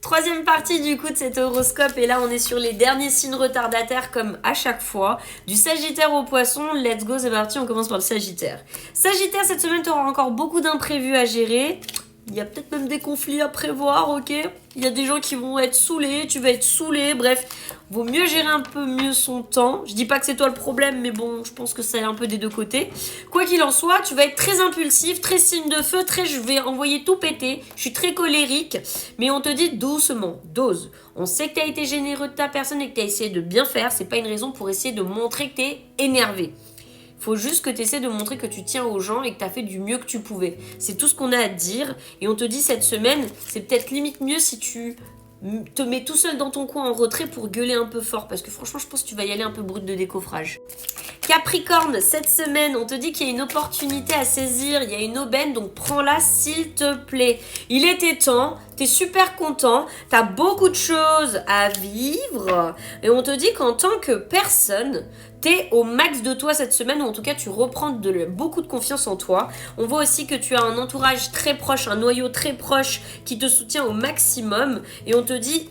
Troisième partie du coup de cet horoscope, et là on est sur les derniers signes retardataires comme à chaque fois. Du Sagittaire au Poisson, let's go, c'est parti, on commence par le Sagittaire. Sagittaire, cette semaine tu auras encore beaucoup d'imprévus à gérer. Il y a peut-être même des conflits à prévoir, ok? Il y a des gens qui vont être saoulés, tu vas être saoulé, bref. Vaut mieux gérer un peu mieux son temps. Je dis pas que c'est toi le problème, mais bon, je pense que c'est un peu des deux côtés. Quoi qu'il en soit, tu vas être très impulsif, très signe de feu, très je vais envoyer tout péter. Je suis très colérique, mais on te dit doucement, dose. On sait que tu as été généreux de ta personne et que tu as essayé de bien faire. C'est pas une raison pour essayer de montrer que tu es énervé. Faut juste que tu essaies de montrer que tu tiens aux gens et que tu as fait du mieux que tu pouvais. C'est tout ce qu'on a à te dire. Et on te dit cette semaine, c'est peut-être limite mieux si tu te mets tout seul dans ton coin en retrait pour gueuler un peu fort. Parce que franchement, je pense que tu vas y aller un peu brut de décoffrage. Capricorne, cette semaine, on te dit qu'il y a une opportunité à saisir, il y a une aubaine, donc prends-la s'il te plaît. Il était temps, t'es super content, t'as beaucoup de choses à vivre, et on te dit qu'en tant que personne, t'es au max de toi cette semaine, ou en tout cas tu reprends beaucoup de confiance en toi. On voit aussi que tu as un entourage très proche, un noyau très proche qui te soutient au maximum, et on te dit...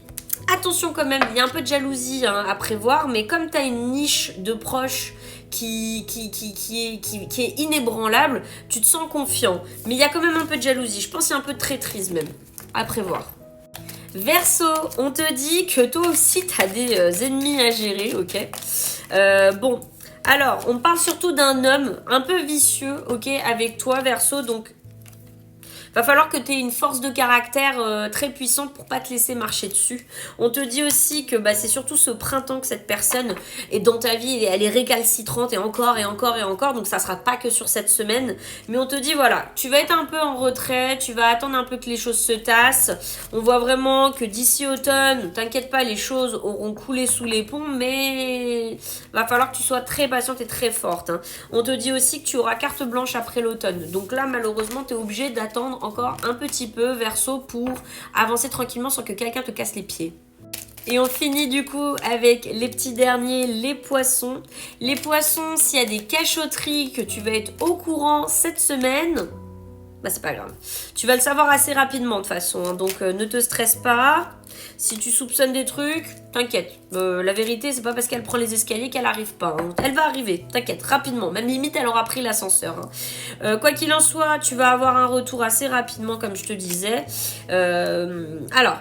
Attention quand même, il y a un peu de jalousie à prévoir, mais comme tu as une niche de proches qui est inébranlable, tu te sens confiant. Mais il y a quand même un peu de jalousie, je pense qu'il y a un peu de traîtrise même, à prévoir. Verseau, on te dit que toi aussi tu as des ennemis à gérer, ok. Bon, alors, on parle surtout d'un homme un peu vicieux, ok, avec toi Verseau, donc... Va falloir que tu aies une force de caractère très puissante pour pas te laisser marcher dessus. On te dit aussi que c'est surtout ce printemps que cette personne est dans ta vie, elle est récalcitrante et encore et encore et encore, donc ça sera pas que sur cette semaine. Mais on te dit voilà, tu vas être un peu en retrait, tu vas attendre un peu que les choses se tassent. On voit vraiment que d'ici automne, t'inquiète pas, les choses auront coulé sous les ponts, mais va falloir que tu sois très patiente et très forte. Hein. On te dit aussi que tu auras carte blanche après l'automne. Donc là, malheureusement, tu es obligé d'attendre encore un petit peu, Verseau, pour avancer tranquillement sans que quelqu'un te casse les pieds. Et on finit du coup avec les petits derniers, les poissons. Les poissons, s'il y a des cachotteries que tu vas être au courant cette semaine, c'est pas grave. Tu vas le savoir assez rapidement de toute façon, hein, donc ne te stresse pas. Si tu soupçonnes des trucs, t'inquiète. La vérité, c'est pas parce qu'elle prend les escaliers qu'elle arrive pas. Hein. Elle va arriver, t'inquiète, rapidement. Même limite, elle aura pris l'ascenseur. Hein. Quoi qu'il en soit, tu vas avoir un retour assez rapidement, comme je te disais. Alors...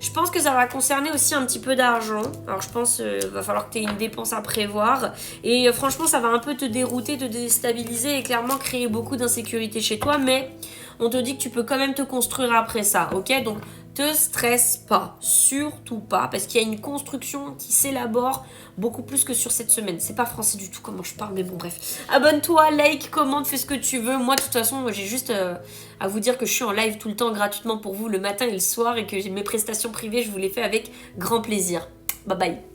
Je pense que ça va concerner aussi un petit peu d'argent. Alors je pense va falloir que tu aies une dépense à prévoir. Et franchement, ça va un peu te dérouter, te déstabiliser et clairement créer beaucoup d'insécurité chez toi. Mais on te dit que tu peux quand même te construire après ça, ok? Donc te stresse pas, surtout pas, parce qu'il y a une construction qui s'élabore beaucoup plus que sur cette semaine. C'est pas français du tout comment je parle, mais bon bref. Abonne-toi, like, commente, fais ce que tu veux. Moi de toute façon, j'ai juste à vous dire que je suis en live tout le temps gratuitement pour vous le matin et le soir et que mes prestations privées, je vous les fais avec grand plaisir. Bye bye.